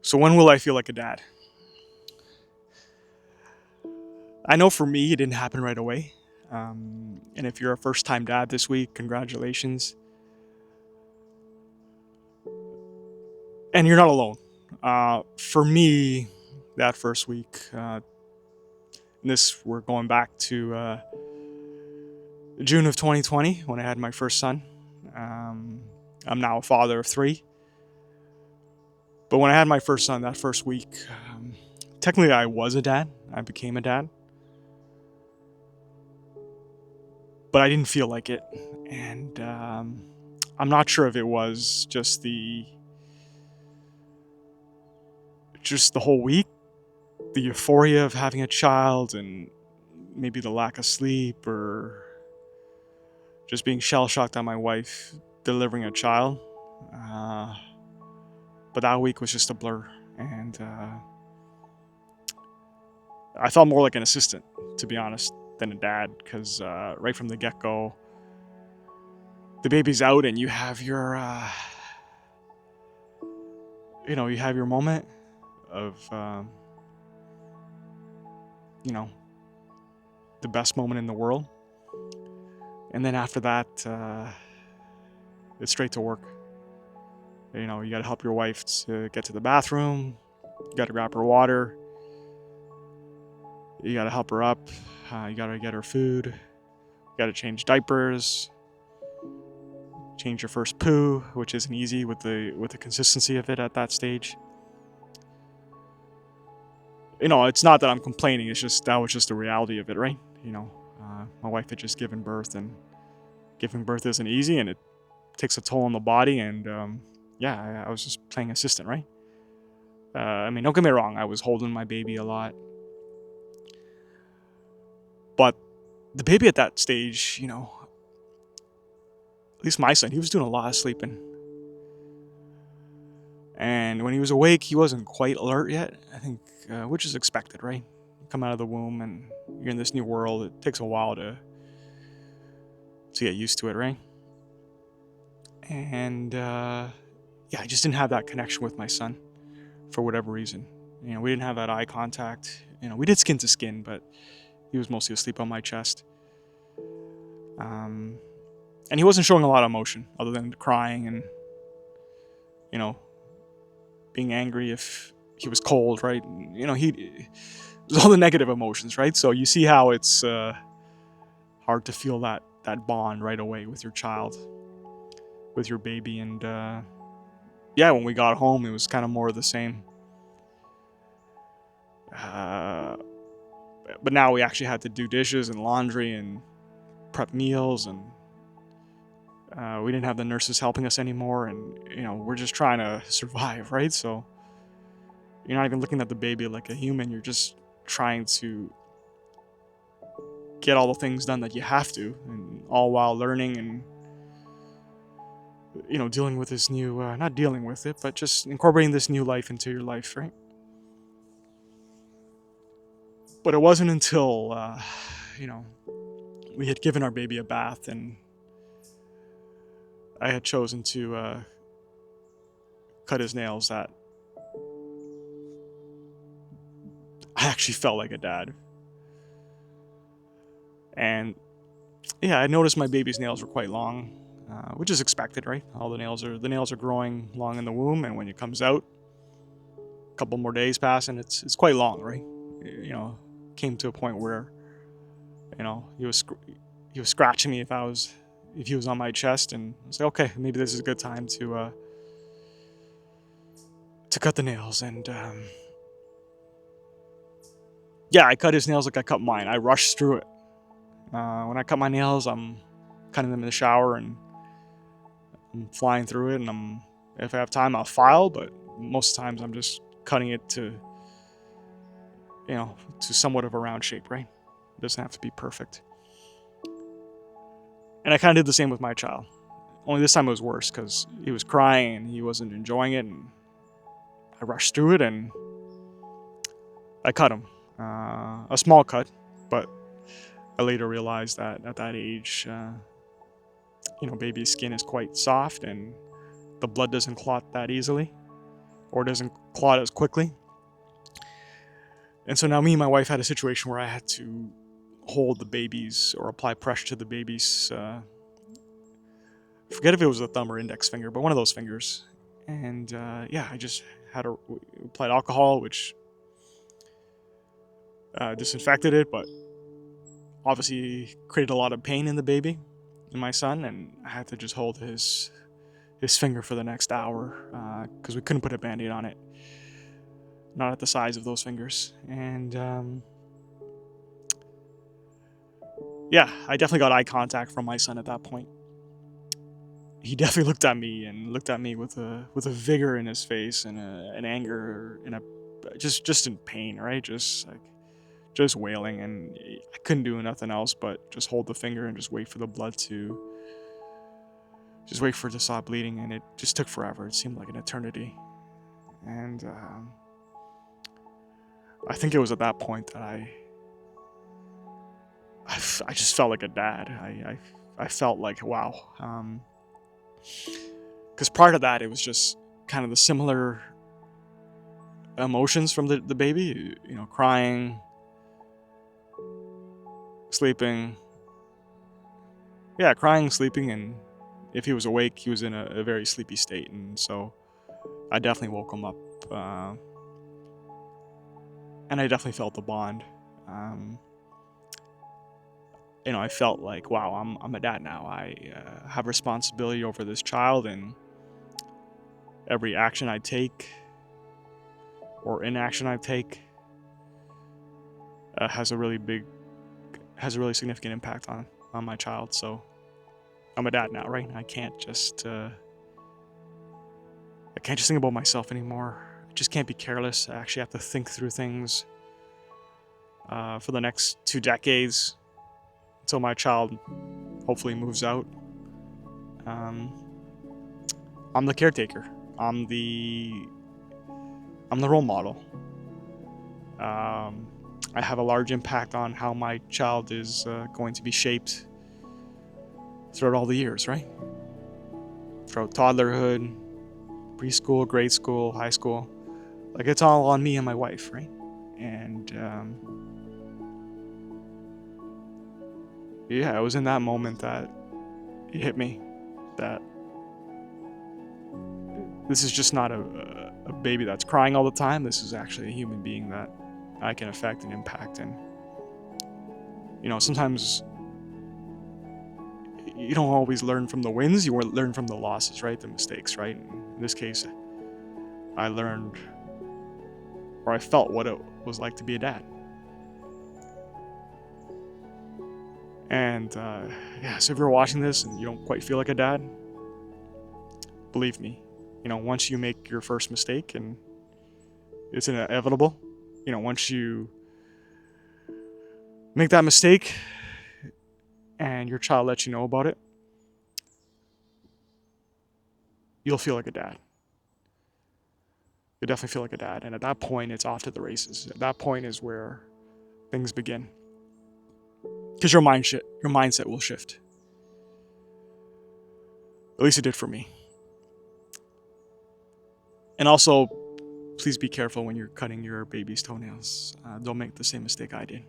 So when will I feel like a dad? I know for me, it didn't happen right away. And if you're a first time dad this week, congratulations. And you're not alone. For me, that first week, we're going back to June of 2020 when I had my first son. Um, I'm now a father of three. But when I had my first son that first week, technically I was a dad. I became a dad. But I didn't feel like it. And I'm not sure if it was just the whole week, the euphoria of having a child, and maybe the lack of sleep, or just being shell shocked at my wife delivering a child. Uh, but that week was just a blur, and I felt more like an assistant, to be honest, than a dad, because right from the get go, the baby's out, and you have your moment of, you know, the best moment in the world, and then after that, it's straight to work. You got to help your wife to get to the bathroom. You got to grab her water. You got to help her up. You got to get her food. You got to change diapers. Change your first poo, which isn't easy with the consistency of it at that stage. It's not that I'm complaining. It's just that was just the reality of it, right? My wife had just given birth, and giving birth isn't easy, and it takes a toll on the body. And I was just playing assistant, right? Don't get me wrong. I was holding my baby a lot, but the baby at that stage, at least my son, he was doing a lot of sleeping. And when he was awake, he wasn't quite alert yet, I think, which is expected, right? You come out of the womb and you're in this new world. It takes a while to get used to it, right? And I just didn't have that connection with my son for whatever reason. We didn't have that eye contact. We did skin to skin, but he was mostly asleep on my chest. And he wasn't showing a lot of emotion other than crying and, being angry if he was cold, right? It was all the negative emotions, right? So you see how it's hard to feel that bond right away with your child, with your baby. And when we got home, it was kind of more of the same. But now we actually had to do dishes and laundry and prep meals, and we didn't have the nurses helping us anymore, and we're just trying to survive, right? So you're not even looking at the baby like a human. You're just trying to get all the things done that you have to, and all while learning and dealing with this new, not dealing with it, but just incorporating this new life into your life, right? But it wasn't until we had given our baby a bath, and I had chosen to cut his nails, that I actually felt like a dad. And I noticed my baby's nails were quite long, which is expected, right? All the nails are growing long in the womb, and when it comes out, a couple more days pass, and it's quite long, right? Came to a point where he was scratching me if he was on my chest, and I was like, okay, maybe this is a good time to cut the nails. And I cut his nails like I cut mine. I rushed through it. When I cut my nails, I'm cutting them in the shower, and I'm flying through it, and if I have time, I'll file, but most times I'm just cutting it to somewhat of a round shape, right? It doesn't have to be perfect. And I kind of did the same with my child. Only this time it was worse because he was crying and he wasn't enjoying it, and I rushed through it, and I cut him. A small cut, but I later realized that at that age, baby's skin is quite soft and the blood doesn't clot that easily or doesn't clot as quickly. And so now me and my wife had a situation where I had to hold the baby's or apply pressure to the baby's, forget if it was a thumb or index finger, but one of those fingers. And I just had to applied alcohol, which disinfected it, but obviously created a lot of pain in the baby, in my son, and I had to just hold his finger for the next hour because we couldn't put a band-aid on it, not at the size of those fingers. And I definitely got eye contact from my son at that point. He definitely looked at me with a vigor in his face and an anger and a just in pain, right? Just wailing, and I couldn't do nothing else but just hold the finger and just wait for the blood just wait for it to stop bleeding, and it just took forever. It seemed like an eternity, and I think it was at that point that I just felt like a dad. I felt like, wow. Because prior to that, it was just kind of the similar emotions from the baby, crying, sleeping. Yeah, crying, sleeping, and if he was awake, he was in a very sleepy state. And so I definitely woke him up. And I definitely felt the bond. I felt like, wow, I'm a dad now. I have responsibility over this child, and every action I take or inaction I take has a really significant impact on my child. So I'm a dad now, right? I can't just think about myself anymore. I just can't be careless. I actually have to think through things for the next 2 decades until my child hopefully moves out. I'm the caretaker. I'm the role model. I have a large impact on how my child is going to be shaped throughout all the years, right? Throughout toddlerhood, preschool, grade school, high school. Like, it's all on me and my wife, right? And it was in that moment that it hit me that this is just not a baby that's crying all the time. This is actually a human being that I can affect and impact. And sometimes you don't always learn from the wins. You learn from the losses, right? The mistakes, right? In this case, I learned, or I felt, what it was like to be a dad. And so if you're watching this and you don't quite feel like a dad, believe me, once you make your first mistake, and it's inevitable, once you make that mistake and your child lets you know about it, you'll feel like a dad. You'll definitely feel like a dad. And at that point, it's off to the races. At that point is where things begin. Because your mindset will shift. At least it did for me. And also, please be careful when you're cutting your baby's toenails. Don't make the same mistake I did.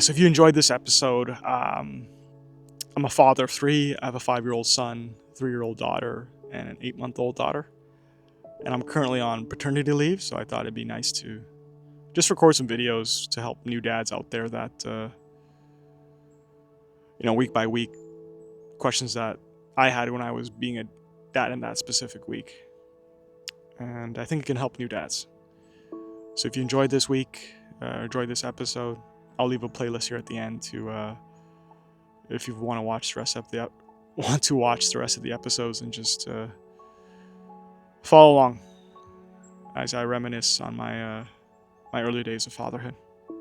So if you enjoyed this episode, I'm a father of 3. I have a 5-year-old son, 3-year-old daughter, and an 8-month-old daughter. And I'm currently on paternity leave, so I thought it'd be nice to just record some videos to help new dads out there that, week by week, questions that I had when I was being a dad in that specific week. And I think it can help new dads. So if you enjoyed this week, enjoyed this episode, I'll leave a playlist here at the end to, if you want to watch the rest of the episodes, and just follow along as I reminisce on my early days of fatherhood. All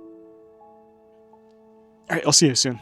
right, I'll see you soon.